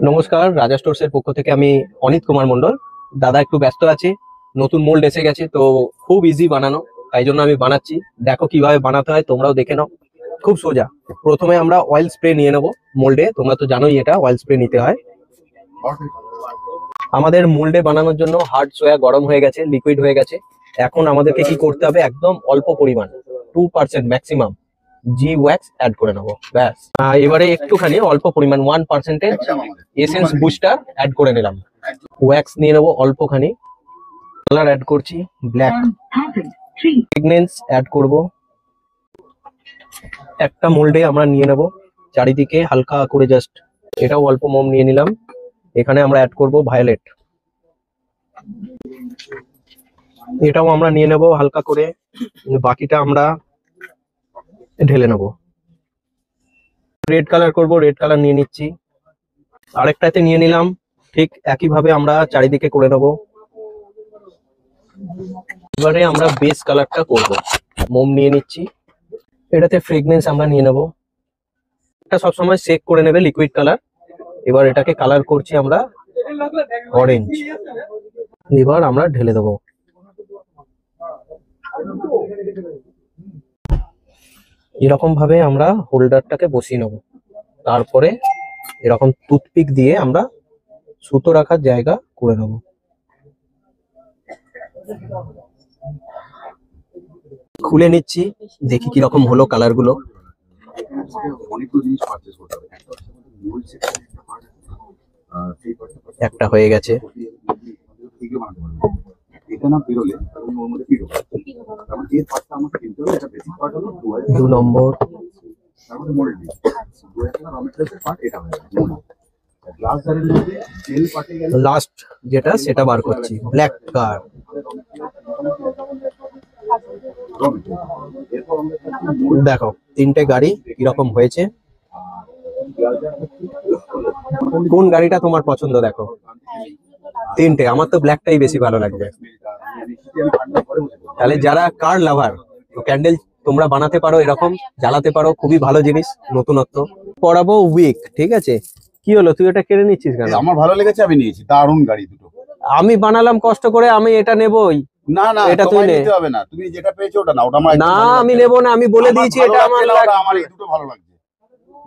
নমস্কার, রাজা স্টোরসের পক্ষ থেকে আমি অনিত কুমার মন্ডল। দাদা একটু ব্যস্ত আছে, নতুন মোল্ড এসে গেছে তো খুব ইজি বানানো, তাই জন্য আমি বানাচ্ছি। দেখো কিভাবে বানাতে হয়, তোমরাও দেখে নাও। খুব সোজা। প্রথমে আমরা অয়েল স্প্রে নিয়ে নেবো মোল্ডে, তোমরা তো জানোই এটা অয়েল স্প্রে নিতে হয়। আমাদের মোল্ডে বানানোর জন্য হার্ড সোয়া গরম হয়ে গেছে, লিকুইড হয়ে গেছে। এখন আমাদেরকে কি করতে হবে, একদম অল্প পরিমাণ 2% ম্যাক্সিমাম জি ওয়্যাক্স অ্যাড করে নেবো, ব্যাস। এবারে একটুখানি অল্প পরিমাণ 1% এসেন্স বুস্টার অ্যাড করে নিলাম। ওয়্যাক্স নিয়ে নেবো অল্পখানি। কালার অ্যাড করছি ব্ল্যাক। ফ্রেগনেন্স অ্যাড করব। একটা মোল্ডে আমরা নিয়ে নেব, চারিদিকে হালকা করে জাস্ট এটাও অল্প মোম নিয়ে নিলাম। এখানে আমরা অ্যাড করব ভায়োলেট, এটাও আমরা নিয়ে নেব হালকা করে। বাকিটা আমরা ঢেলে নেব। রেড কালার করব, রেড কালার নিয়ে নিচ্ছি, আরেকটাতে নিয়ে নিলাম। ঠিক একইভাবে আমরা চারিদিকে করে নেব। এবারে আমরা বেস কালারটা করব, মোম নিয়ে নিচ্ছি। এটাতে ফ্রেগনেন্স আমরা নিয়ে নেব। এটা সবসময় চেক করে নেবে লিকুইড কালার। এবার এটাকে কালার করছি আমরা অরেঞ্জ। এবার আমরা ঢেলে দেবো। এরকম ভাবে আমরা হোল্ডারটাকে বসিয়ে নেব। তারপরে এরকম টুথপিক দিয়ে আমরা সুতো রাখার জায়গা করে নেব। খুলে নিচ্ছি, দেখি কিরকম হলো কালার গুলো। একটা হয়ে গেছে, 2 নম্বর। লাস্ট যেটা সেটা বার করছি, ব্ল্যাক কার। দেখো 3টে গাড়ি কিরকম হয়েছে। কোন গাড়িটা তোমার পছন্দ দেখো? 3টে, আমার তো ব্ল্যাকটাই বেশি ভালো লাগবে। তাহলে যারা কার লাভার, ক্যান্ডেল তোমরা বানাতে পারো, এরকম জ্বালাতে পারো, খুবই ভালো জিনিস, নতুনত্ব। পড়াবো উইক, ঠিক আছে। কি হলো, তুই এটা কেড়ে নিচ্ছিস কেন? আমার ভালো লেগেছে, আমি নিয়েছি। দারুণ গাড়ি দুটো। আমি বানালাম কষ্ট করে, আমি এটা নেবই। না না, এটা তুই নে। নিতে হবে না, তুমি যেটা পেয়েছো ওটা নাও। ওটা আমার না, আমি নেব না, আমি বলে দিয়েছি এটা আমার লাগবে। আমার এই দুটো ভালো লাগছে।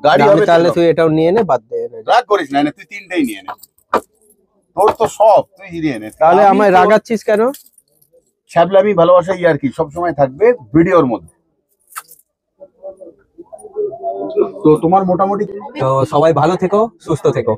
গাড়ি আমি হবে তাহলে তুই এটাও নিয়ে নে, বাদ দে। রাগ করিস না, তুই 3টেই নিয়ে নে। তোর তো সব, তুই নিয়ে নে। তাহলে আমায় রাগাচ্ছিস কেন? ছ্যাবলামি ভালোবাসা আর কি সব সময় থাকবে ভিডিওর মধ্যে। তো তোমার মোটামুটি তো সবাই ভালো থেকো, সুস্থ থেকো।